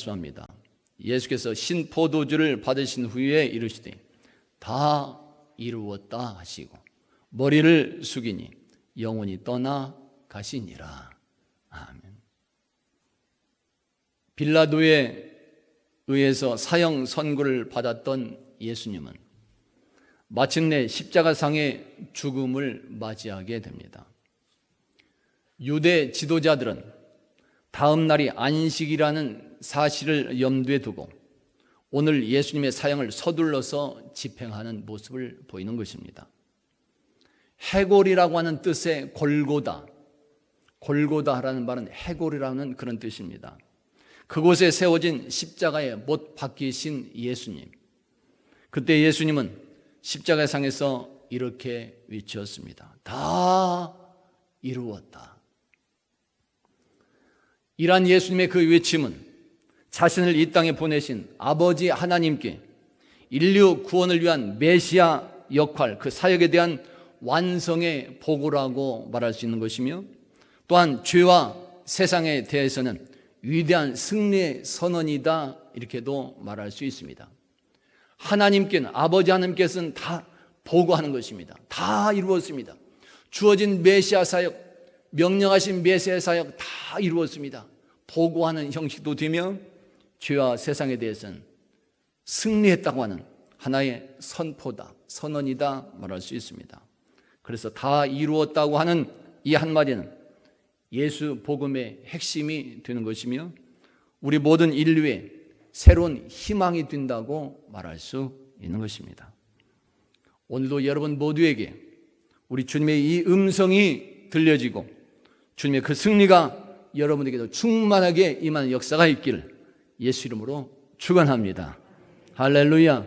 말씀합니다. 예수께서 신포도주를 받으신 후에 이르시되 다 이루었다 하시고 머리를 숙이니 영혼이 떠나 가시니라. 아멘. 빌라도에 의해서 사형 선고를 받았던 예수님은 마침내 십자가상의 죽음을 맞이하게 됩니다. 유대 지도자들은 다음 날이 안식이라는 사실을 염두에 두고 오늘 예수님의 사형을 서둘러서 집행하는 모습을 보이는 것입니다. 해골이라고 하는 뜻의 골고다라는 말은 해골이라는 그런 뜻입니다. 그곳에 세워진 십자가에 못 박히신 예수님, 그때 예수님은 십자가상에서 이렇게 외치었습니다. 다 이루었다. 이러한 예수님의 그 외침은 자신을 이 땅에 보내신 아버지 하나님께 인류 구원을 위한 메시아 역할, 그 사역에 대한 완성의 보고라고 말할 수 있는 것이며, 또한 죄와 세상에 대해서는 위대한 승리의 선언이다, 이렇게도 말할 수 있습니다. 하나님께는, 아버지 하나님께서는 다 보고하는 것입니다. 다 이루었습니다. 주어진 메시아 사역, 명령하신 메시아 사역 다 이루었습니다. 보고하는 형식도 되며 죄와 세상에 대해서는 승리했다고 하는 하나의 선포다, 선언이다 말할 수 있습니다. 그래서 다 이루었다고 하는 이 한마디는 예수 복음의 핵심이 되는 것이며 우리 모든 인류의 새로운 희망이 된다고 말할 수 있는 것입니다. 오늘도 여러분 모두에게 우리 주님의 이 음성이 들려지고 주님의 그 승리가 여러분에게도 충만하게 임하는 역사가 있기를 예수 이름으로 축원합니다. 할렐루야.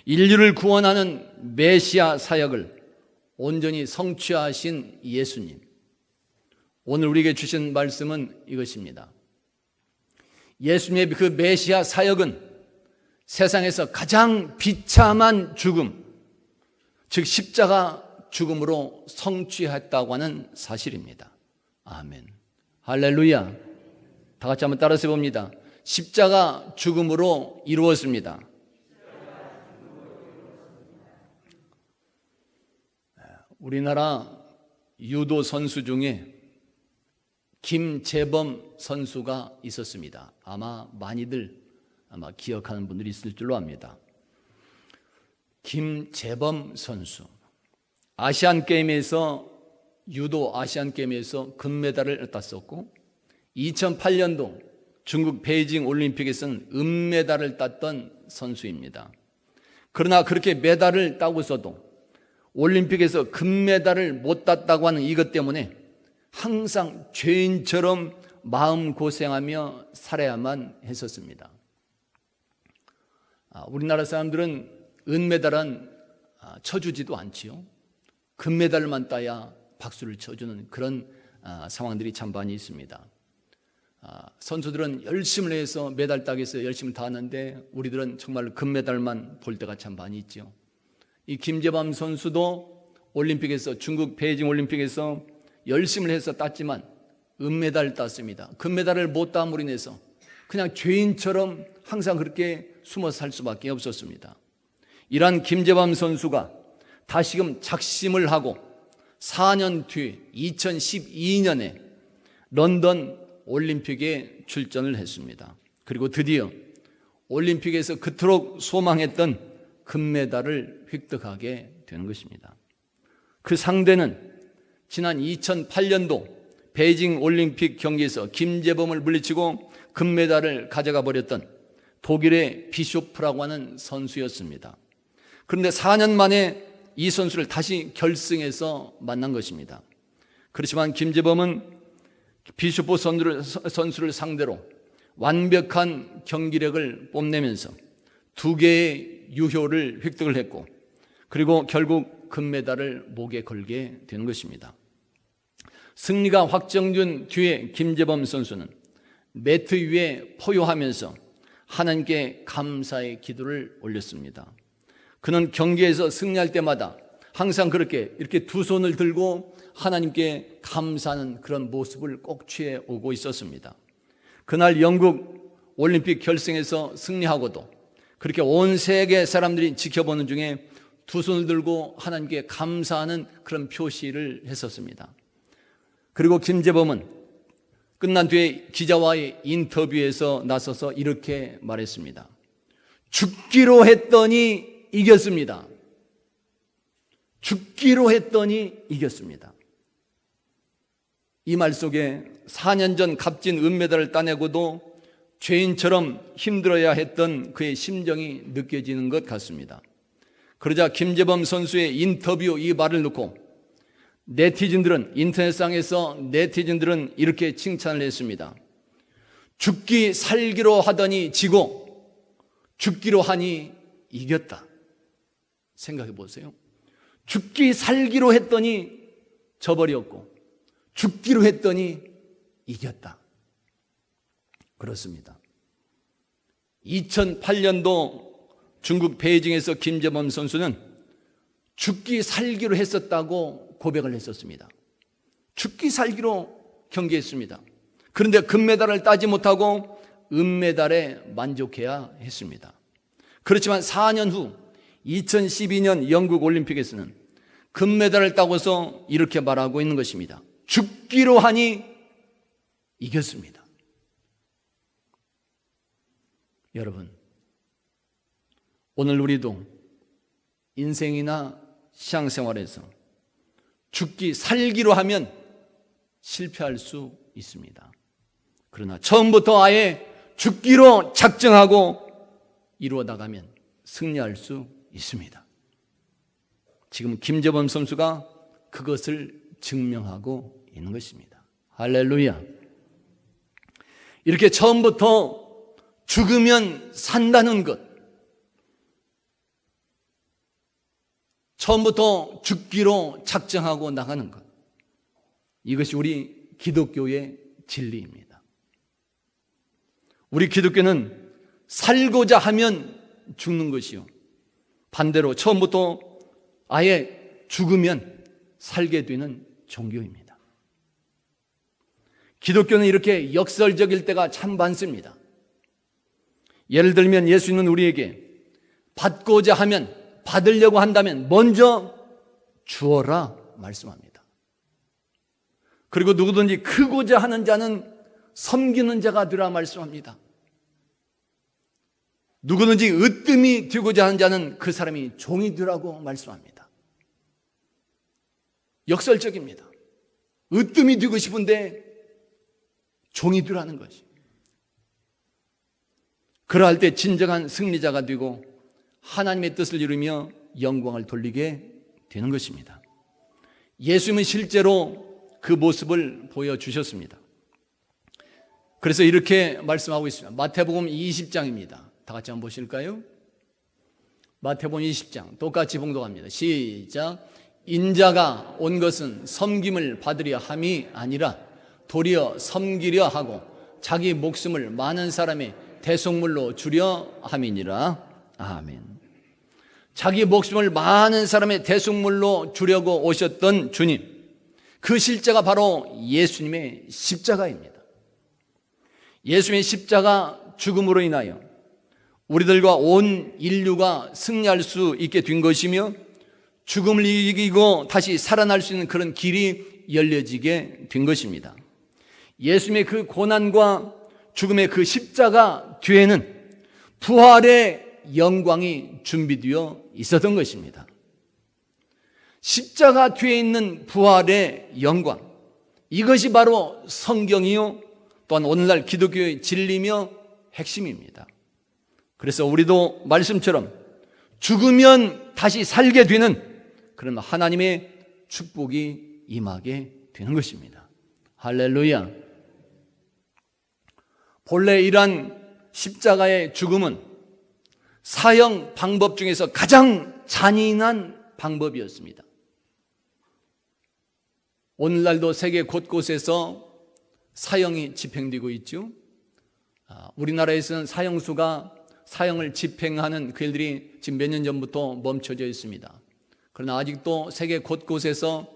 인류를 구원하는 메시아 사역을 온전히 성취하신 예수님, 오늘 우리에게 주신 말씀은 이것입니다. 예수님의 그 메시아 사역은 세상에서 가장 비참한 죽음, 즉 십자가 죽음으로 성취했다고 하는 사실입니다. 아멘. 할렐루야. 다 같이 한번 따라서 해봅니다. 십자가 죽음으로 이루었습니다. 우리나라 유도 선수 중에 김재범 선수가 있었습니다. 아마 많이들 기억하는 분들이 있을 줄로 압니다. 김재범 선수, 유도 아시안게임에서 금메달을 땄었고 2008년도 중국 베이징 올림픽에서는 은메달을 땄던 선수입니다. 그러나 그렇게 메달을 따고서도 올림픽에서 금메달을 못 땄다고 하는 이것 때문에 항상 죄인처럼 마음고생하며 살아야만 했었습니다. 우리나라 사람들은 은메달은 쳐주지도 않지요. 금메달만 따야 박수를 쳐주는 그런 상황들이 참 많이 있습니다. 선수들은 열심을 해서 메달 따기 위해서 열심히 다 하는데 우리들은 정말 금메달만 볼 때가 참 많이 있죠. 이 김재범 선수도 올림픽에서, 중국 베이징 올림픽에서 열심을 해서 땄지만 은메달을 땄습니다. 금메달을 못 땄음으로 인해서 그냥 죄인처럼 항상 그렇게 숨어 살 수밖에 없었습니다. 이러한 김재범 선수가 다시금 작심을 하고 4년 뒤 2012년에 런던 올림픽에 출전을 했습니다. 그리고 드디어 올림픽에서 그토록 소망했던 금메달을 획득하게 되는 것입니다. 그 상대는 지난 2008년도 베이징 올림픽 경기에서 김재범을 물리치고 금메달을 가져가 버렸던 독일의 비쇼프라고 하는 선수였습니다. 그런데 4년 만에 이 선수를 다시 결승해서 만난 것입니다. 그렇지만 김재범은 비쇼프 선수를 상대로 완벽한 경기력을 뽐내면서 2개의 유효를 획득을 했고, 그리고 결국 금메달을 목에 걸게 되는 것입니다. 승리가 확정된 뒤에 김재범 선수는 매트 위에 포효하면서 하나님께 감사의 기도를 올렸습니다. 그는 경기에서 승리할 때마다 항상 그렇게 이렇게 두 손을 들고 하나님께 감사하는 그런 모습을 꼭 취해 오고 있었습니다. 그날 영국 올림픽 결승에서 승리하고도 그렇게 온 세계 사람들이 지켜보는 중에 두 손을 들고 하나님께 감사하는 그런 표시를 했었습니다. 그리고 김재범은 끝난 뒤에 기자와의 인터뷰에서 나서서 이렇게 말했습니다. 죽기로 했더니 이겼습니다. 죽기로 했더니 이겼습니다. 이 말 속에 4년 전 값진 은메달을 따내고도 죄인처럼 힘들어야 했던 그의 심정이 느껴지는 것 같습니다. 그러자 김재범 선수의 인터뷰 이 말을 놓고 인터넷상에서 네티즌들은 이렇게 칭찬을 했습니다. 죽기 살기로 하더니 지고 죽기로 하니 이겼다. 생각해 보세요. 죽기 살기로 했더니 져버렸고 죽기로 했더니 이겼다. 그렇습니다. 2008년도 중국 베이징에서 김재범 선수는 죽기 살기로 했었다고 고백을 했었습니다. 죽기 살기로 경기했습니다. 그런데 금메달을 따지 못하고 은메달에 만족해야 했습니다. 그렇지만 4년 후 2012년 영국 올림픽에서는 금메달을 따고서 이렇게 말하고 있는 것입니다. 죽기로 하니 이겼습니다. 여러분, 오늘 우리도 인생이나 신앙생활에서 죽기 살기로 하면 실패할 수 있습니다. 그러나 처음부터 아예 죽기로 작정하고 이루어 나가면 승리할 수 있습니다. 지금 김재범 선수가 그것을 증명하고 있는 것입니다. 할렐루야. 이렇게 처음부터 죽으면 산다는 것, 처음부터 죽기로 작정하고 나가는 것, 이것이 우리 기독교의 진리입니다. 우리 기독교는 살고자 하면 죽는 것이요, 반대로 처음부터 아예 죽으면 살게 되는 종교입니다. 기독교는 이렇게 역설적일 때가 참 많습니다. 예를 들면 예수님은 우리에게 받고자 하면, 받으려고 한다면 먼저 주어라 말씀합니다. 그리고 누구든지 크고자 하는 자는 섬기는 자가 되라 말씀합니다. 누구든지 으뜸이 되고자 하는 자는 그 사람이 종이 되라고 말씀합니다. 역설적입니다. 으뜸이 되고 싶은데 종이 되라는 것이. 그러할 때 진정한 승리자가 되고 하나님의 뜻을 이루며 영광을 돌리게 되는 것입니다. 예수님은 실제로 그 모습을 보여주셨습니다. 그래서 이렇게 말씀하고 있습니다. 마태복음 20장입니다. 다 같이 한번 보실까요? 마태복음 20장 똑같이 봉독합니다. 시작. 인자가 온 것은 섬김을 받으려 함이 아니라 도리어 섬기려 하고 자기 목숨을 많은 사람의 대속물로 주려 함이니라. 아멘. 자기 목숨을 많은 사람의 대속물로 주려고 오셨던 주님, 그 실제가 바로 예수님의 십자가입니다. 예수님의 십자가 죽음으로 인하여 우리들과 온 인류가 승리할 수 있게 된 것이며 죽음을 이기고 다시 살아날 수 있는 그런 길이 열려지게 된 것입니다. 예수님의 그 고난과 죽음의 그 십자가 뒤에는 부활의 영광이 준비되어 있었던 것입니다. 십자가 뒤에 있는 부활의 영광, 이것이 바로 성경이요 또한 오늘날 기독교의 진리며 핵심입니다. 그래서 우리도 말씀처럼 죽으면 다시 살게 되는 그런 하나님의 축복이 임하게 되는 것입니다. 할렐루야. 본래 이러한 십자가의 죽음은 사형 방법 중에서 가장 잔인한 방법이었습니다. 오늘날도 세계 곳곳에서 사형이 집행되고 있죠. 우리나라에서는 사형을 집행하는 그 일들이 지금 몇 년 전부터 멈춰져 있습니다. 그러나 아직도 세계 곳곳에서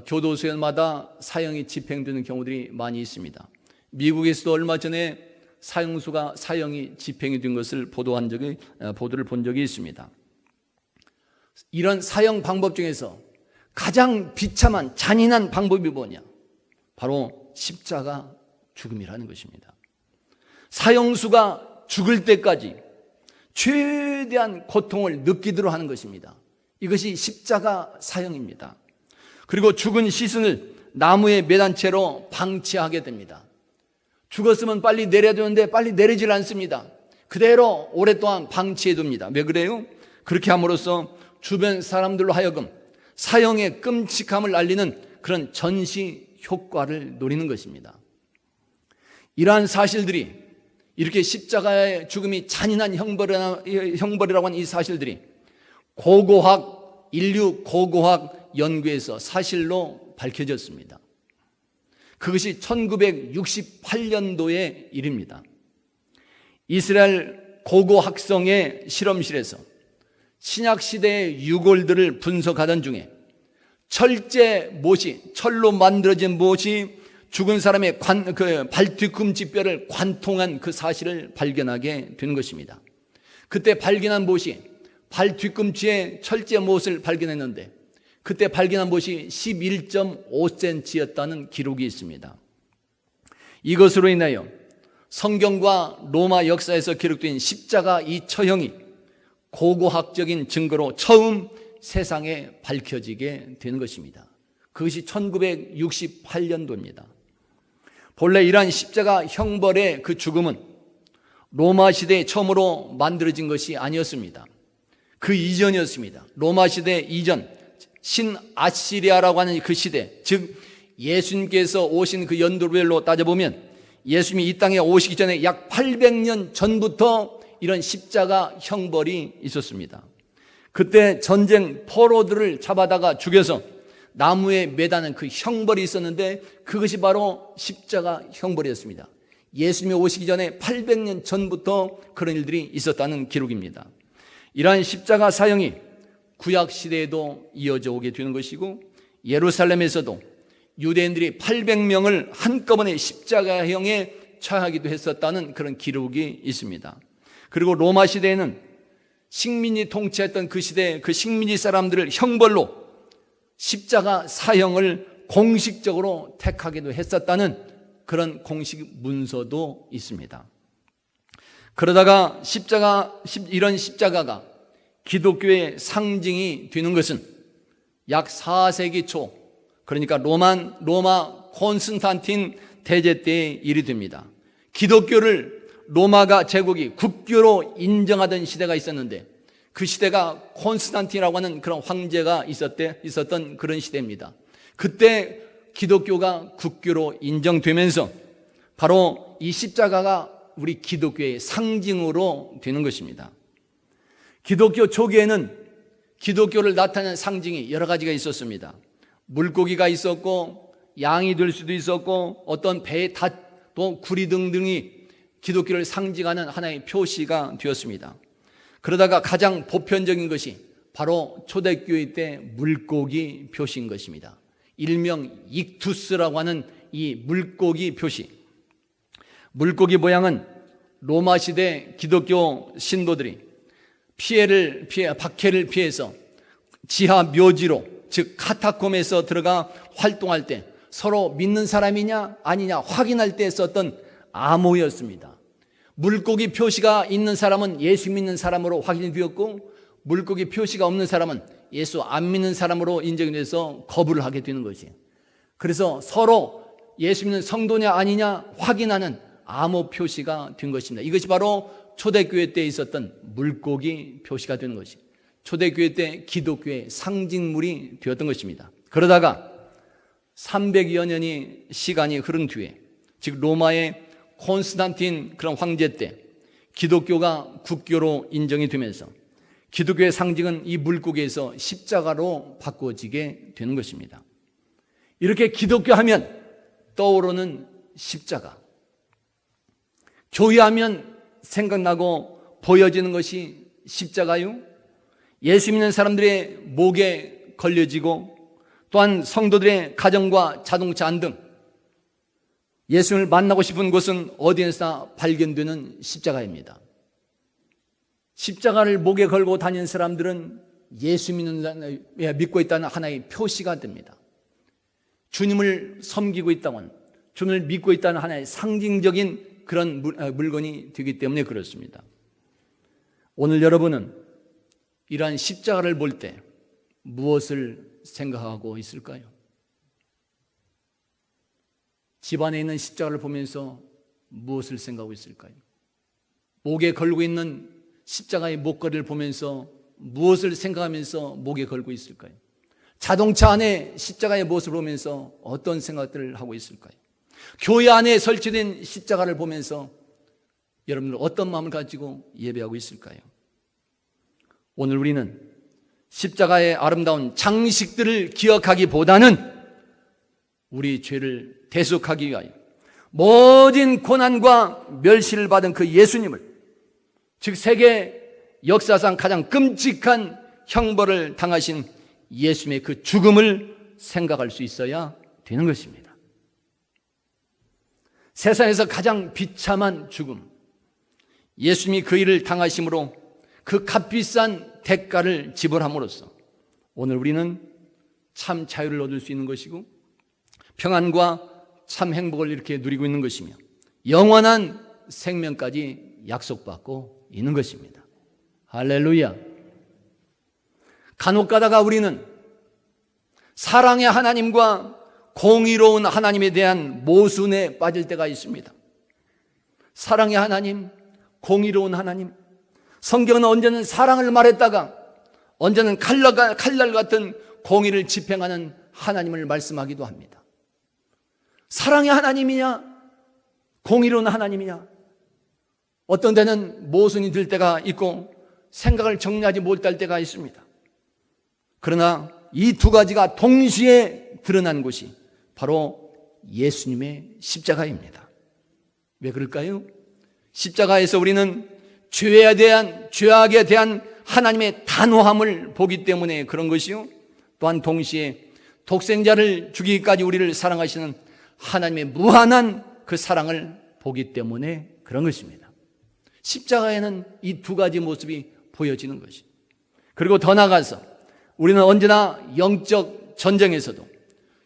교도소마다 사형이 집행되는 경우들이 많이 있습니다. 미국에서도 얼마 전에 사형이 집행이 된 것을 보도를 본 적이 있습니다. 이런 사형 방법 중에서 가장 비참한 잔인한 방법이 뭐냐? 바로 십자가 죽음이라는 것입니다. 사형수가 죽을 때까지 최대한 고통을 느끼도록 하는 것입니다. 이것이 십자가 사형입니다. 그리고 죽은 시신을 나무에 매단 채로 방치하게 됩니다. 죽었으면 빨리 내려야 되는데 빨리 내리질 않습니다. 그대로 오랫동안 방치해 둡니다. 왜 그래요? 그렇게 함으로써 주변 사람들로 하여금 사형의 끔찍함을 알리는 그런 전시 효과를 노리는 것입니다. 이러한 사실들이, 이렇게 십자가의 죽음이 잔인한 형벌이라고 하는 이 사실들이 인류 고고학 연구에서 사실로 밝혀졌습니다. 그것이 1968년도의 일입니다. 이스라엘 고고학성의 실험실에서 신약시대의 유골들을 분석하던 중에 철로 만들어진 못이 죽은 사람의 발뒤꿈치 뼈를 관통한 그 사실을 발견하게 된 것입니다. 그때 발견한 못이 발뒤꿈치에 철제 못을 발견했는데 그때 발견한 못이 11.5cm였다는 기록이 있습니다. 이것으로 인하여 성경과 로마 역사에서 기록된 십자가 이 처형이 고고학적인 증거로 처음 세상에 밝혀지게 된 것입니다. 그것이 1968년도입니다. 본래 이러한 십자가 형벌의 그 죽음은 로마 시대에 처음으로 만들어진 것이 아니었습니다. 그 이전이었습니다. 로마 시대 이전, 신아시리아라고 하는 그 시대, 즉 예수님께서 오신 그 연도별로 따져보면 예수님이 이 땅에 오시기 전에 약 800년 전부터 이런 십자가 형벌이 있었습니다. 그때 전쟁 포로들을 잡아다가 죽여서 나무에 매다는 그 형벌이 있었는데 그것이 바로 십자가 형벌이었습니다. 예수님이 오시기 전에 800년 전부터 그런 일들이 있었다는 기록입니다. 이러한 십자가 사형이 구약 시대에도 이어져 오게 되는 것이고 예루살렘에서도 유대인들이 800명을 한꺼번에 십자가형에 처하기도 했었다는 그런 기록이 있습니다. 그리고 로마 시대에는 식민지 통치했던 그 시대 그 식민지 사람들을 형벌로 십자가 사형을 공식적으로 택하기도 했었다는 그런 공식 문서도 있습니다. 그러다가 이런 십자가가 기독교의 상징이 되는 것은 약 4세기 초, 그러니까 로마 콘스탄틴 대제 때의 일이 됩니다. 기독교를 로마가 제국이 국교로 인정하던 시대가 있었는데 그 시대가 콘스탄틴이라고 하는 그런 황제가 있었던 그런 시대입니다. 그때 기독교가 국교로 인정되면서 바로 이 십자가가 우리 기독교의 상징으로 되는 것입니다. 기독교 초기에는 기독교를 나타내는 상징이 여러 가지가 있었습니다. 물고기가 있었고 양이 될 수도 있었고 어떤 배, 또 구리 등등이 기독교를 상징하는 하나의 표시가 되었습니다. 그러다가 가장 보편적인 것이 바로 초대교회 때 물고기 표시인 것입니다. 일명 익투스라고 하는 이 물고기 표시. 물고기 모양은 로마 시대 기독교 신도들이 박해를 피해서 지하 묘지로, 즉 카타콤에서 들어가 활동할 때 서로 믿는 사람이냐 아니냐 확인할 때 썼던 암호였습니다. 물고기 표시가 있는 사람은 예수 믿는 사람으로 확인이 되었고 물고기 표시가 없는 사람은 예수 안 믿는 사람으로 인정이 돼서 거부를 하게 되는 것이에요. 그래서 서로 예수 믿는 성도냐 아니냐 확인하는 암호 표시가 된 것입니다. 이것이 바로 초대교회 때 있었던 물고기 표시가 되는 것이에요. 초대교회 때 기독교의 상징물이 되었던 것입니다. 그러다가 300여 년이 시간이 흐른 뒤에, 즉 로마의 콘스탄틴 그런 황제 때 기독교가 국교로 인정이 되면서 기독교의 상징은 이 물고기에서 십자가로 바꾸어지게 되는 것입니다. 이렇게 기독교 하면 떠오르는 십자가, 교회하면 생각나고 보여지는 것이 십자가요. 예수 믿는 사람들의 목에 걸려지고 또한 성도들의 가정과 자동차 안 등 예수님을 만나고 싶은 곳은 어디에서나 발견되는 십자가입니다. 십자가를 목에 걸고 다니는 사람들은 예수 믿고 있다는 하나의 표시가 됩니다. 주님을 섬기고 있다는, 주님을 믿고 있다는 하나의 상징적인 그런 물건이 되기 때문에 그렇습니다. 오늘 여러분은 이러한 십자가를 볼 때 무엇을 생각하고 있을까요? 집안에 있는 십자가를 보면서 무엇을 생각하고 있을까요? 목에 걸고 있는 십자가의 목걸이를 보면서 무엇을 생각하면서 목에 걸고 있을까요? 자동차 안에 십자가의 모습을 보면서 어떤 생각들을 하고 있을까요? 교회 안에 설치된 십자가를 보면서 여러분들 어떤 마음을 가지고 예배하고 있을까요? 오늘 우리는 십자가의 아름다운 장식들을 기억하기보다는 우리 죄를 대속하기 위하여 모든 고난과 멸시를 받은 그 예수님을, 즉 세계 역사상 가장 끔찍한 형벌을 당하신 예수님의 그 죽음을 생각할 수 있어야 되는 것입니다. 세상에서 가장 비참한 죽음, 예수님이 그 일을 당하심으로 그 값비싼 대가를 지불함으로써 오늘 우리는 참 자유를 얻을 수 있는 것이고 평안과 참 행복을 이렇게 누리고 있는 것이며 영원한 생명까지 약속받고 있는 것입니다. 할렐루야. 간혹 가다가 우리는 사랑의 하나님과 공의로운 하나님에 대한 모순에 빠질 때가 있습니다. 사랑의 하나님, 공의로운 하나님, 성경은 언제는 사랑을 말했다가 언제는 칼날 같은 공의를 집행하는 하나님을 말씀하기도 합니다. 사랑의 하나님이냐 공의로운 하나님이냐, 어떤 데는 모순이 들 때가 있고 생각을 정리하지 못할 때가 있습니다. 그러나 이 두 가지가 동시에 드러난 곳이 바로 예수님의 십자가입니다. 왜 그럴까요? 십자가에서 우리는 죄악에 대한 하나님의 단호함을 보기 때문에 그런 것이요, 또한 동시에 독생자를 죽이기까지 우리를 사랑하시는 하나님의 무한한 그 사랑을 보기 때문에 그런 것입니다. 십자가에는 이 두 가지 모습이 보여지는 것이. 그리고 더 나아가서 우리는 언제나 영적 전쟁에서도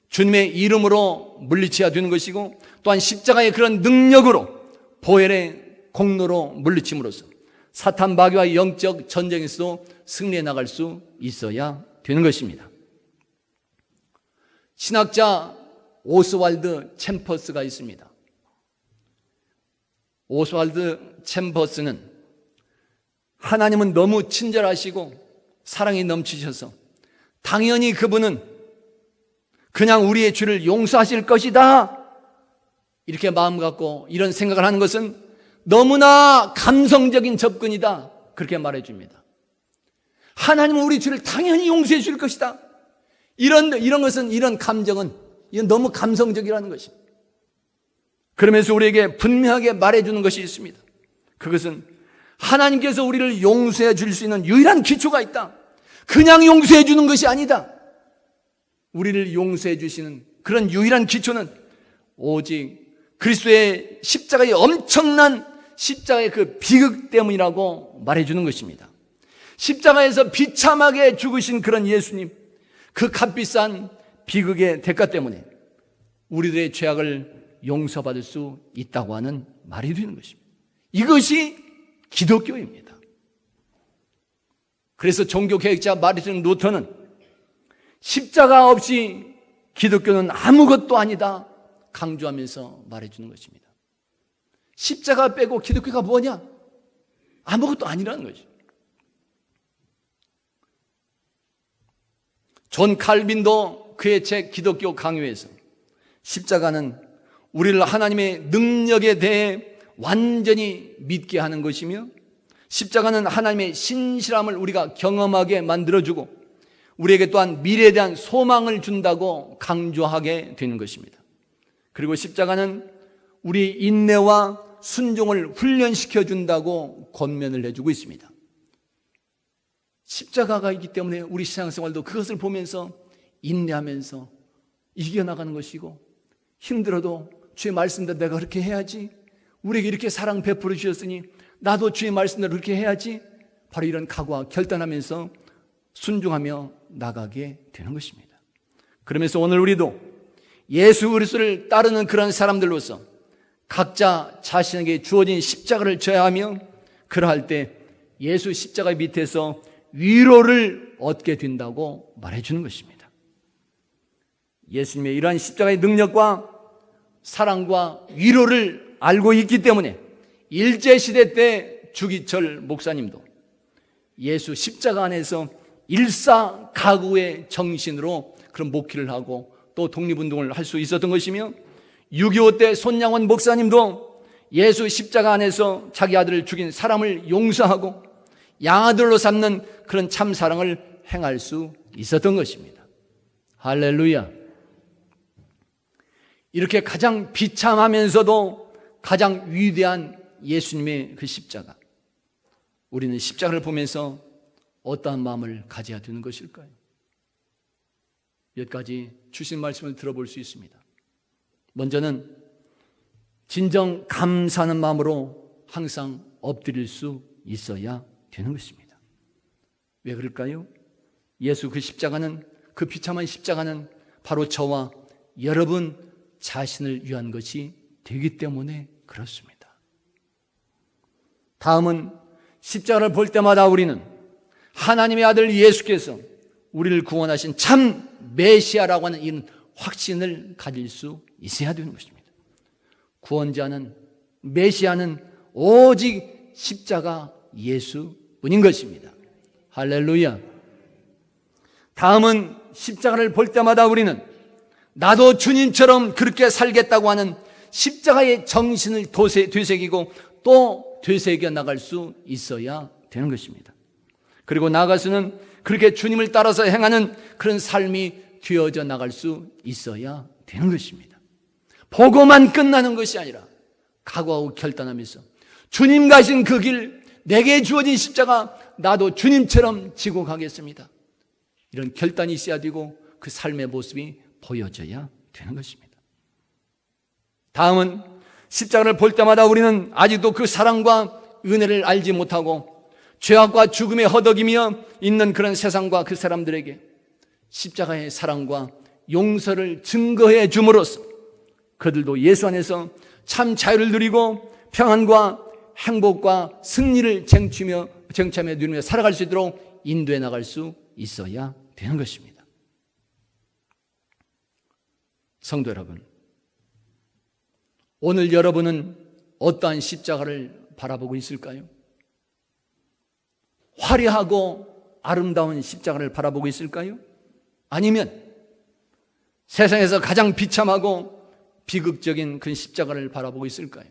주님의 이름으로 물리쳐야 되는 것이고, 또한 십자가의 그런 능력으로 보혈의 공로로 물리침으로써 사탄 마귀와 영적 전쟁에서도 승리해 나갈 수 있어야 되는 것입니다. 신학자 오스왈드 챔버스가 있습니다. 오스왈드 챔버스는 하나님은 너무 친절하시고 사랑이 넘치셔서 당연히 그분은 그냥 우리의 죄를 용서하실 것이다, 이렇게 마음 갖고 이런 생각을 하는 것은 너무나 감성적인 접근이다, 그렇게 말해줍니다. 하나님은 우리 죄를 당연히 용서해 줄 것이다, 이런 것은, 이런 감정은 이건 너무 감성적이라는 것입니다. 그러면서 우리에게 분명하게 말해주는 것이 있습니다. 그것은 하나님께서 우리를 용서해 줄 수 있는 유일한 기초가 있다. 그냥 용서해 주는 것이 아니다. 우리를 용서해 주시는 그런 유일한 기초는 오직 그리스도의 십자가의 엄청난 십자가의 그 비극 때문이라고 말해주는 것입니다. 십자가에서 비참하게 죽으신 그런 예수님, 그 값비싼 비극의 대가 때문에 우리들의 죄악을 용서받을 수 있다고 하는 말이 되는 것입니다. 이것이 기독교입니다. 그래서 종교개혁자 마르틴 루터는 십자가 없이 기독교는 아무것도 아니다 강조하면서 말해주는 것입니다. 십자가 빼고 기독교가 뭐냐? 아무것도 아니라는 거죠. 존 칼빈도 그의 책 기독교 강요에서 십자가는 우리를 하나님의 능력에 대해 완전히 믿게 하는 것이며, 십자가는 하나님의 신실함을 우리가 경험하게 만들어주고 우리에게 또한 미래에 대한 소망을 준다고 강조하게 되는 것입니다. 그리고 십자가는 우리 인내와 순종을 훈련시켜 준다고 권면을 해주고 있습니다. 십자가가 있기 때문에 우리 신앙생활도 그것을 보면서 인내하면서 이겨나가는 것이고, 힘들어도 주의 말씀대로 내가 그렇게 해야지. 우리에게 이렇게 사랑 베풀어 주셨으니 나도 주의 말씀대로 그렇게 해야지. 바로 이런 각오와 결단하면서 순종하며 나가게 되는 것입니다. 그러면서 오늘 우리도 예수 그리스도를 따르는 그런 사람들로서 각자 자신에게 주어진 십자가를 져야 하며, 그러할 때 예수 십자가 밑에서 위로를 얻게 된다고 말해주는 것입니다. 예수님의 이러한 십자가의 능력과 사랑과 위로를 알고 있기 때문에 일제시대 때 주기철 목사님도 예수 십자가 안에서 일사가구의 정신으로 그런 목회를 하고 또 독립운동을 할 수 있었던 것이며, 6.25 때 손양원 목사님도 예수 십자가 안에서 자기 아들을 죽인 사람을 용서하고 양아들로 삼는 그런 참 사랑을 행할 수 있었던 것입니다. 할렐루야. 이렇게 가장 비참하면서도 가장 위대한 예수님의 그 십자가, 우리는 십자가를 보면서 어떠한 마음을 가져야 되는 것일까요? 몇 가지 주신 말씀을 들어볼 수 있습니다. 먼저는 진정 감사하는 마음으로 항상 엎드릴 수 있어야 되는 것입니다. 왜 그럴까요? 예수 그 십자가는, 그 비참한 십자가는 바로 저와 여러분 자신을 위한 것이 되기 때문에 그렇습니다. 다음은 십자가를 볼 때마다 우리는 하나님의 아들 예수께서 우리를 구원하신 참 메시아라고 하는 이런 확신을 가질 수 있어야 되는 것입니다. 구원자는, 메시아는 오직 십자가 예수뿐인 것입니다. 할렐루야. 다음은 십자가를 볼 때마다 우리는 나도 주님처럼 그렇게 살겠다고 하는 십자가의 정신을 되새기고 또 되새겨 나갈 수 있어야 되는 것입니다. 그리고 나아가서는 그렇게 주님을 따라서 행하는 그런 삶이 되어져 나갈 수 있어야 되는 것입니다. 보고만 끝나는 것이 아니라 각오하고 결단하면서 주님 가신 그 길, 내게 주어진 십자가 나도 주님처럼 지고 가겠습니다. 이런 결단이 있어야 되고 그 삶의 모습이 보여져야 되는 것입니다. 다음은 십자가를 볼 때마다 우리는 아직도 그 사랑과 은혜를 알지 못하고 죄악과 죽음에 허덕이며 있는 그런 세상과 그 사람들에게 십자가의 사랑과 용서를 증거해 줌으로써 그들도 예수 안에서 참 자유를 누리고 평안과 행복과 승리를 쟁취하며 누리며 살아갈 수 있도록 인도해 나갈 수 있어야 되는 것입니다. 성도 여러분, 오늘 여러분은 어떠한 십자가를 바라보고 있을까요? 화려하고 아름다운 십자가를 바라보고 있을까요? 아니면 세상에서 가장 비참하고 비극적인 그런 십자가를 바라보고 있을까요?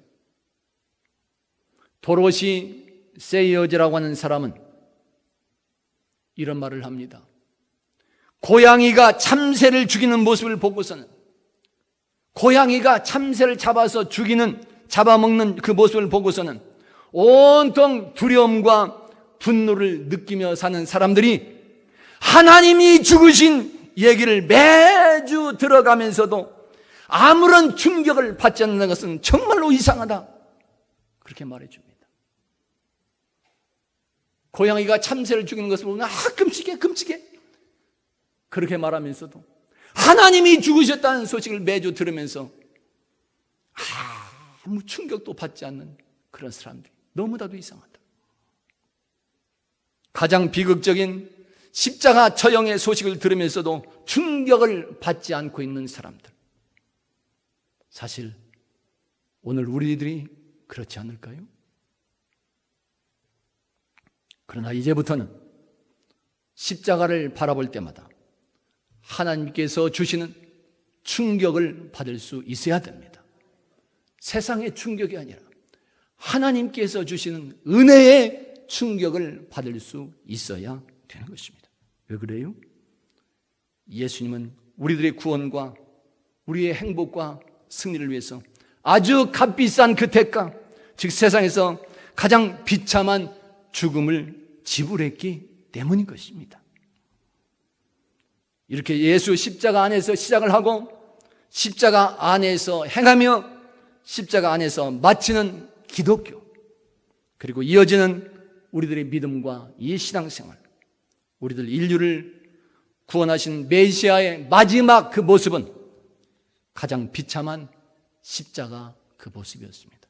도로시 세이어즈라고 하는 사람은 이런 말을 합니다. 고양이가 참새를 죽이는 모습을 보고서는, 고양이가 참새를 잡아서 잡아먹는 그 모습을 보고서는 온통 두려움과 분노를 느끼며 사는 사람들이 하나님이 죽으신 얘기를 매주 들어가면서도 아무런 충격을 받지 않는 것은 정말로 이상하다, 그렇게 말해줍니다. 고양이가 참새를 죽이는 것을 보면 끔찍해 그렇게 말하면서도 하나님이 죽으셨다는 소식을 매주 들으면서 아무 충격도 받지 않는 그런 사람들이 너무나도 이상하다. 가장 비극적인 십자가 처형의 소식을 들으면서도 충격을 받지 않고 있는 사람들, 사실 오늘 우리들이 그렇지 않을까요? 그러나 이제부터는 십자가를 바라볼 때마다 하나님께서 주시는 충격을 받을 수 있어야 됩니다. 세상의 충격이 아니라 하나님께서 주시는 은혜의 충격을 받을 수 있어야 되는 것입니다. 왜 그래요? 예수님은 우리들의 구원과 우리의 행복과 승리를 위해서 아주 값비싼 그 대가, 즉 세상에서 가장 비참한 죽음을 지불했기 때문인 것입니다. 이렇게 예수 십자가 안에서 시작을 하고 십자가 안에서 행하며 십자가 안에서 마치는 기독교, 그리고 이어지는 우리들의 믿음과 이 신앙생활, 우리들 인류를 구원하신 메시아의 마지막 그 모습은 가장 비참한 십자가 그 모습이었습니다.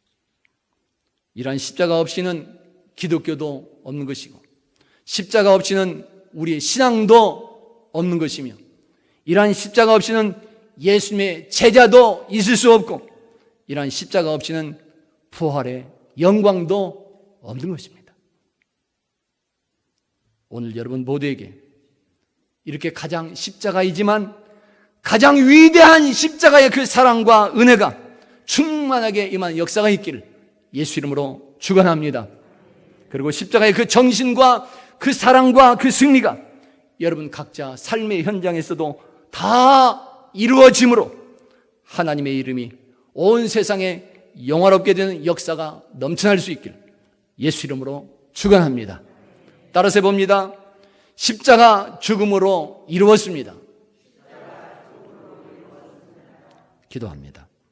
이러한 십자가 없이는 기독교도 없는 것이고, 십자가 없이는 우리의 신앙도 없는 것이며, 이러한 십자가 없이는 예수님의 제자도 있을 수 없고, 이러한 십자가 없이는 부활의 영광도 없는 것입니다. 오늘 여러분 모두에게 이렇게 가장 십자가이지만 가장 위대한 십자가의 그 사랑과 은혜가 충만하게 임한 역사가 있기를 예수 이름으로 축원합니다. 그리고 십자가의 그 정신과 그 사랑과 그 승리가 여러분 각자 삶의 현장에서도 다 이루어짐으로 하나님의 이름이 온 세상에 영화롭게 되는 역사가 넘쳐날 수 있기를 예수 이름으로 축원합니다. 따라서 봅니다. 십자가 죽음으로 이루었습니다. 기도합니다.